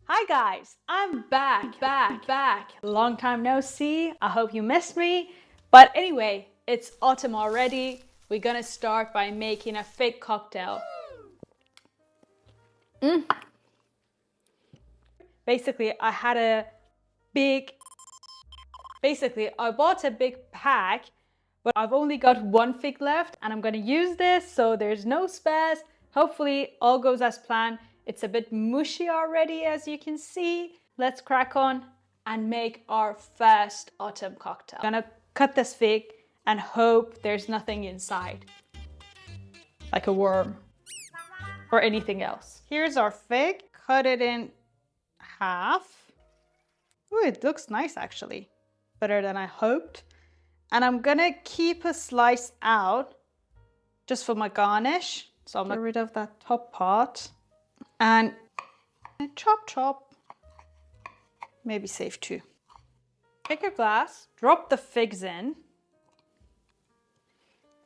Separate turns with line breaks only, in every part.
Hi guys, I'm back. Long time no see. I hope you missed me. But anyway, it's autumn already. We're gonna start by making a fig cocktail. Basically, I bought a big pack, but I've only got one fig left and I'm gonna use this, so there's no spares. Hopefully all goes as planned. It's a bit mushy already, as you can see. Let's crack on and make our first autumn cocktail. I'm gonna cut this fig and hope there's nothing inside, like a worm or anything else. Here's our fig, cut it in half. Ooh, it looks nice actually, better than I hoped. And I'm gonna keep a slice out just for my garnish. So I'm gonna get rid of that top part and chop. Maybe save two. Take a glass, drop the figs in.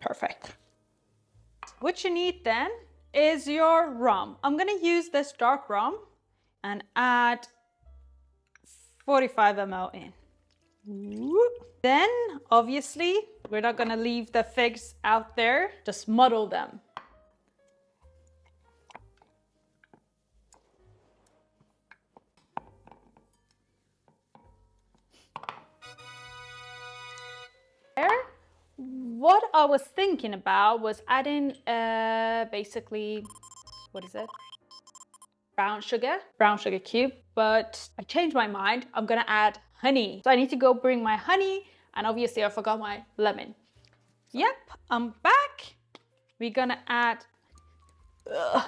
Perfect. What you need then is your rum. I'm gonna use this dark rum and add 45 ml in. Then, obviously, we're not gonna leave the figs out there, just muddle them. What I was thinking about was adding basically, what is it? Brown sugar cube, but I changed my mind. I'm gonna add honey. So I need to go bring my honey, and obviously I forgot my lemon. Yep, I'm back. We're gonna add a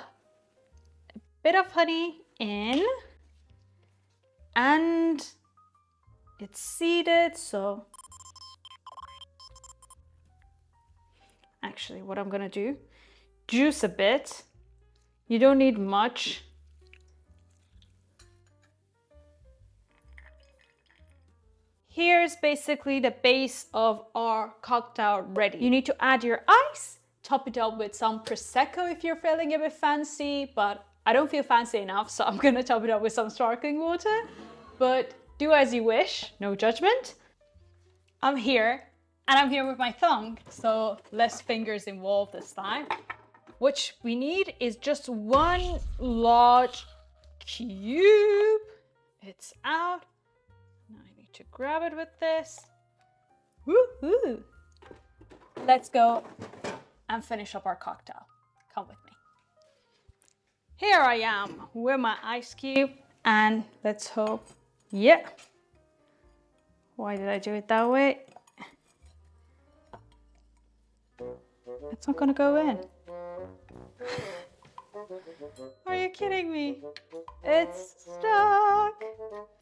bit of honey in, and it's seeded, so actually what I'm gonna do, juice a bit. You don't need much. Here's basically the base of our cocktail ready. You need to add your ice, top it up with some Prosecco if you're feeling a bit fancy, but I don't feel fancy enough, so I'm gonna top it up with some sparkling water. But do as you wish, no judgment. I'm here, and I'm here with my tongue, so less fingers involved this time. What we need is just one large cube. It's out. Now I need to grab it with this. Woohoo! Let's go and finish up our cocktail. Come with me. Here I am with my ice cube, and let's hope, yeah. Why did I do it that way? It's not gonna go in. Are you kidding me? It's stuck.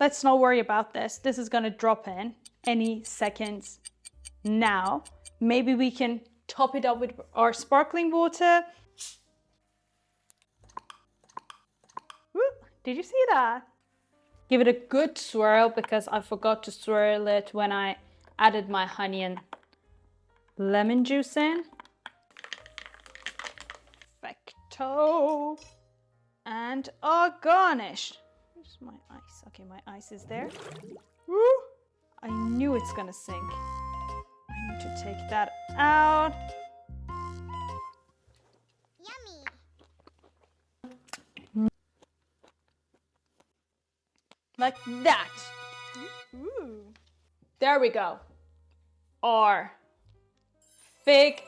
Let's not worry about this. This is gonna drop in any seconds now. Maybe we can top it up with our sparkling water. Woo, did you see that? Give it a good swirl because I forgot to swirl it when I added my honey and lemon juice in. Perfecto. And our garnish. Where's my ice? Okay, my ice is there. Woo! I knew it's gonna sink. I need to take that out. Yummy. Like that. Ooh. There we go. Our fig,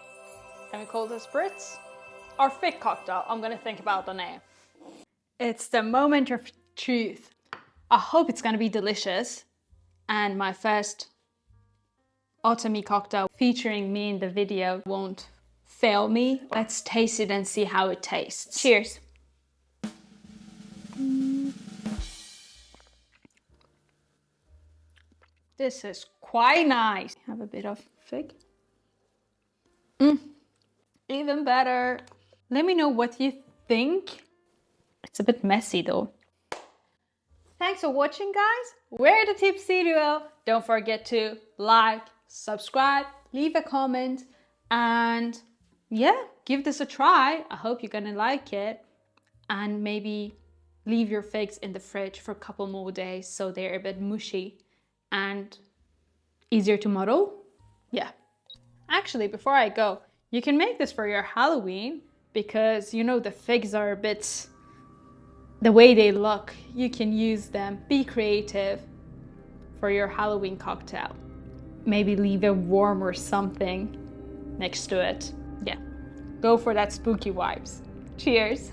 can we call this Spritz? Our fig cocktail. I'm gonna think about the name. It's the moment of truth. I hope it's gonna be delicious. And my first autumny cocktail featuring me in the video won't fail me. Let's taste it and see how it tastes. Cheers. This is quite nice. Have a bit of fig. Even better. Let me know what you think. It's a bit messy though. Thanks for watching, guys. We're the Tipsy Duo. Don't forget to like, subscribe, leave a comment, and yeah, give this a try. I hope you're gonna like it. and maybe leave your figs in the fridge for a couple more days so they're a bit mushy and easier to muddle. Yeah. Actually, before I go, you can make this for your Halloween because you know the figs are a bit the way they look. You can use them. Be creative for your Halloween cocktail. Maybe leave a worm or something next to it. Yeah. Go for that spooky vibes. Cheers.